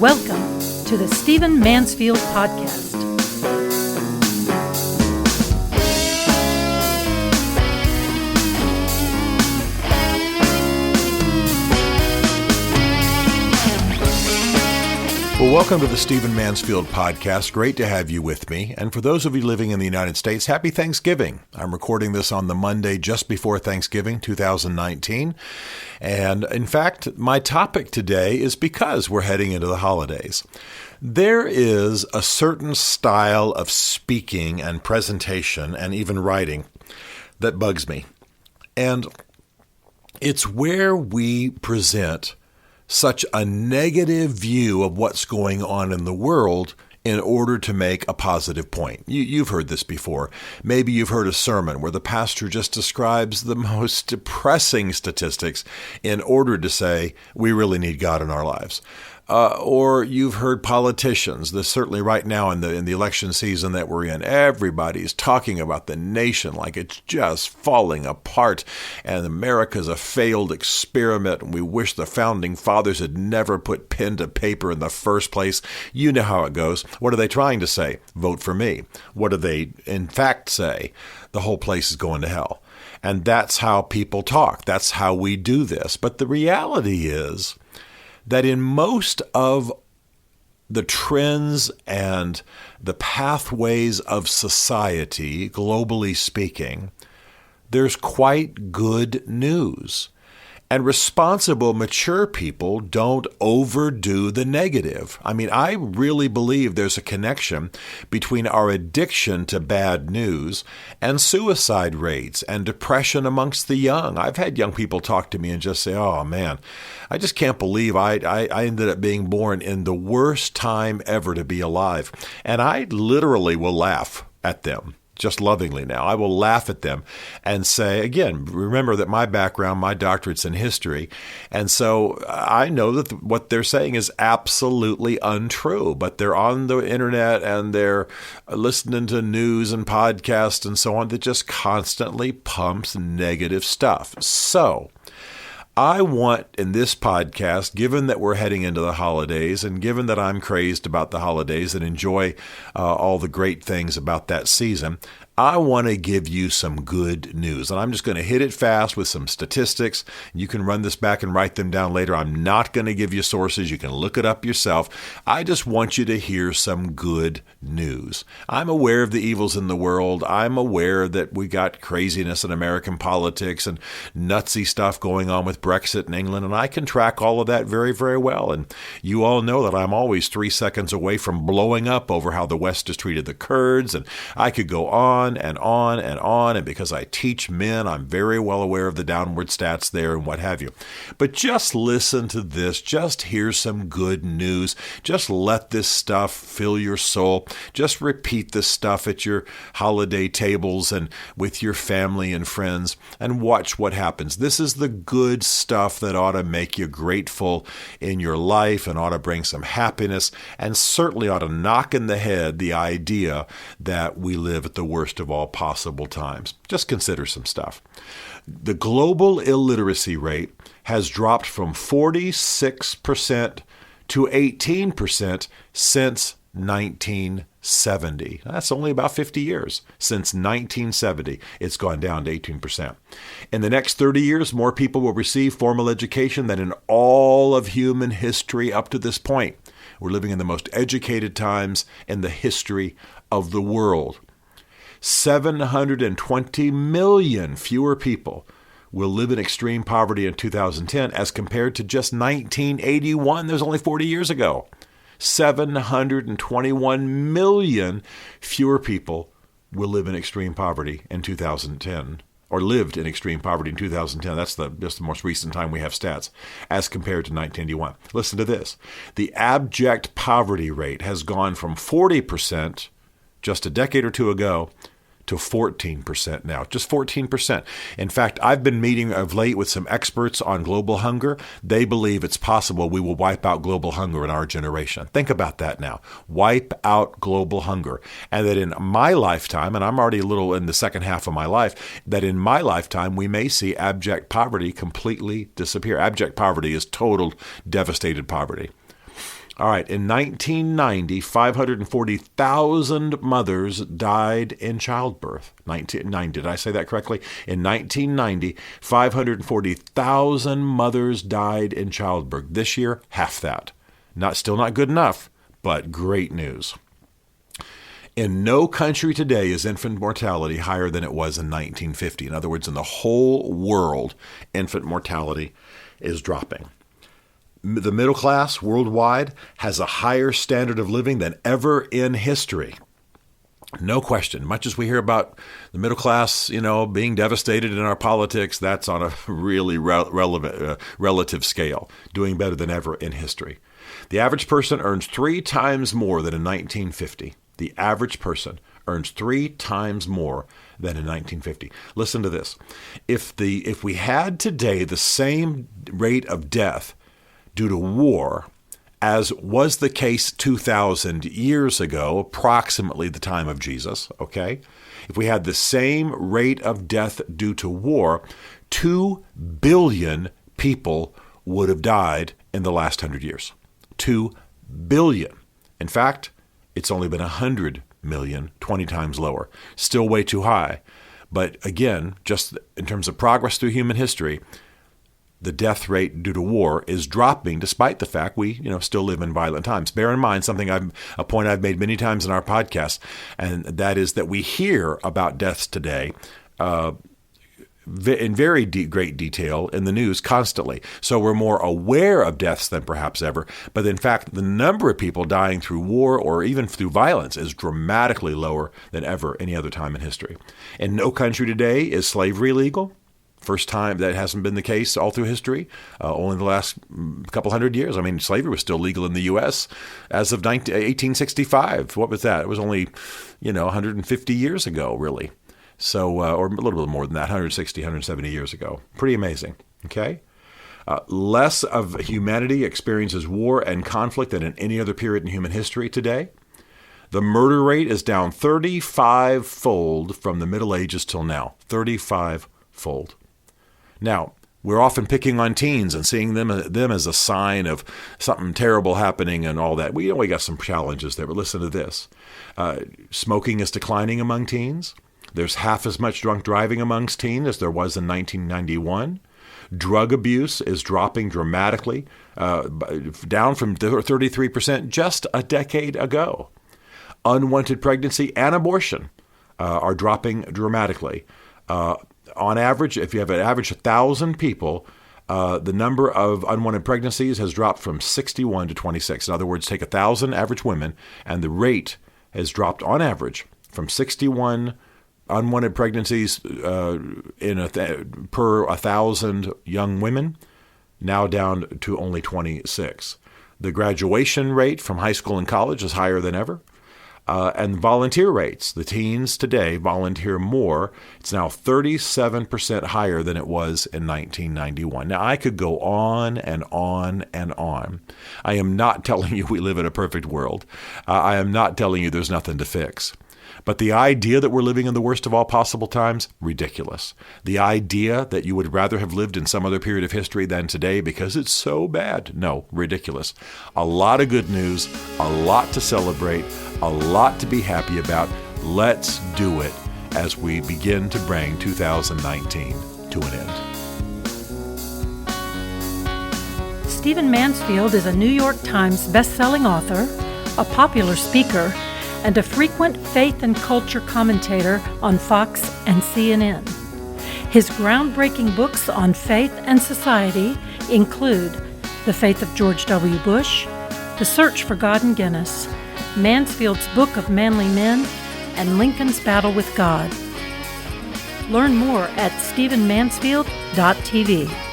Welcome to the Stephen Mansfield Podcast. Well, welcome to the Stephen Mansfield Podcast. Great to have you with me. And for those of you living in the United States, happy Thanksgiving. I'm recording this on the Monday just before Thanksgiving, 2019. And in fact, my topic today is because we're heading into the holidays. There is a certain style of speaking and presentation and even writing that bugs me. And it's where we present such a negative view of what's going on in the world in order to make a positive point. You've heard this before. Maybe you've heard a sermon where the pastor just describes the most depressing statistics in order to say, we really need God in our lives. Or you've heard politicians, this certainly right now in the election season that we're in, everybody's talking about the nation like it's just falling apart and America's a failed experiment and we wish the founding fathers had never put pen to paper in the first place. You know how it goes. What are they trying to say? Vote for me. What do they in fact say? The whole place is going to hell. And that's how people talk. That's how we do this. But the reality is that in most of the trends and the pathways of society, globally speaking, there's quite good news. And responsible, mature people don't overdo the negative. I mean, I really believe there's a connection between our addiction to bad news and suicide rates and depression amongst the young. I've had young people talk to me and just say, oh man, I just can't believe I ended up being born in the worst time ever to be alive. And I literally will laugh at them. Just lovingly now. I will laugh at them and say, again, remember that my background, my doctorate's in history. And so I know that what they're saying is absolutely untrue, but they're on the internet and they're listening to news and podcasts and so on that just constantly pumps negative stuff. So I want in this podcast, given that we're heading into the holidays and given that I'm crazed about the holidays and enjoy all the great things about that season, I want to give you some good news. And I'm just going to hit it fast with some statistics. You can run this back and write them down later. I'm not going to give you sources. You can look it up yourself. I just want you to hear some good news. I'm aware of the evils in the world. I'm aware that we got craziness in American politics and nutsy stuff going on with Brexit in England. And I can track all of that very, very well. And you all know that I'm always 3 seconds away from blowing up over how the West has treated the Kurds. And I could go on and on and on. And because I teach men, I'm very well aware of the downward stats there and what have you. But just listen to this. Just hear some good news. Just let this stuff fill your soul. Just repeat this stuff at your holiday tables and with your family and friends and watch what happens. This is the good stuff that ought to make you grateful in your life and ought to bring some happiness and certainly ought to knock in the head the idea that we live at the worst of all possible times. Just consider some stuff. The global illiteracy rate has dropped from 46% to 18% since 1970. That's only about 50 years. Since 1970, it's gone down to 18%. In the next 30 years, more people will receive formal education than in all of human history up to this point. We're living in the most educated times in the history of the world. 720 million fewer people will live in extreme poverty in 2010 as compared to just 1981. That was only 40 years ago. 721 million fewer people will live in extreme poverty in 2010, or lived in extreme poverty in 2010. That's just the most recent time we have stats, as compared to 1981. Listen to this. The abject poverty rate has gone from 40% just a decade or two ago to 14% now, just 14%. In fact, I've been meeting of late with some experts on global hunger. They believe it's possible we will wipe out global hunger in our generation. Think about that now. Wipe out global hunger. And that in my lifetime, and I'm already a little in the second half of my life, that in my lifetime, we may see abject poverty completely disappear. Abject poverty is total devastated poverty. All right, in 1990, 540,000 mothers died in childbirth. 1990, did I say that correctly? In 1990, 540,000 mothers died in childbirth. This year, half that. Still not good enough, but great news. In no country today is infant mortality higher than it was in 1950. In other words, in the whole world, infant mortality is dropping. The middle class worldwide has a higher standard of living than ever in history. No question. Much as we hear about the middle class, being devastated in our politics, that's on a really relative scale, doing better than ever in history. The average person earns 3 times more than in 1950. The average person earns 3 times more than in 1950. Listen to this. If we had today the same rate of death due to war as was the case 2,000 years ago, approximately the time of Jesus, okay? If we had the same rate of death due to war, 2 billion people would have died in the last 100 years. 2 billion. In fact, it's only been 100 million, 20 times lower. Still way too high. But again, just in terms of progress through human history, the death rate due to war is dropping despite the fact we, still live in violent times. Bear in mind a point I've made many times in our podcast, and that is that we hear about deaths today in very great detail in the news constantly. So we're more aware of deaths than perhaps ever. But in fact, the number of people dying through war or even through violence is dramatically lower than ever any other time in history. In no country today is slavery legal. First time that hasn't been the case all through history, only the last couple hundred years. I mean, slavery was still legal in the U.S. as of 1865. What was that? It was only, 150 years ago, really. So, or a little bit more than that, 160, 170 years ago. Pretty amazing, okay? Less of humanity experiences war and conflict than in any other period in human history today. The murder rate is down 35-fold from the Middle Ages till now, 35-fold. Now, we're often picking on teens and seeing them as a sign of something terrible happening and all that. We got some challenges there, but listen to this. Smoking is declining among teens. There's half as much drunk driving amongst teens as there was in 1991. Drug abuse is dropping dramatically, down from 33% just a decade ago. Unwanted pregnancy and abortion are dropping dramatically. On average, if you have an average 1,000 people, the number of unwanted pregnancies has dropped from 61 to 26. In other words, take 1,000 average women, and the rate has dropped on average from 61 unwanted pregnancies per 1,000 young women, now down to only 26. The graduation rate from high school and college is higher than ever. And volunteer rates, the teens today volunteer more. It's now 37% higher than it was in 1991. Now, I could go on and on and on. I am not telling you we live in a perfect world. I am not telling you there's nothing to fix. But the idea that we're living in the worst of all possible times, ridiculous. The idea that you would rather have lived in some other period of history than today because it's so bad, no, ridiculous. A lot of good news, a lot to celebrate, a lot to be happy about. Let's do it as we begin to bring 2019 to an end. Stephen Mansfield is a New York Times best-selling author, a popular speaker, and a frequent faith and culture commentator on Fox and CNN. His groundbreaking books on faith and society include The Faith of George W. Bush, The Search for God in Guinness, Mansfield's Book of Manly Men, and Lincoln's Battle with God. Learn more at stephenmansfield.tv.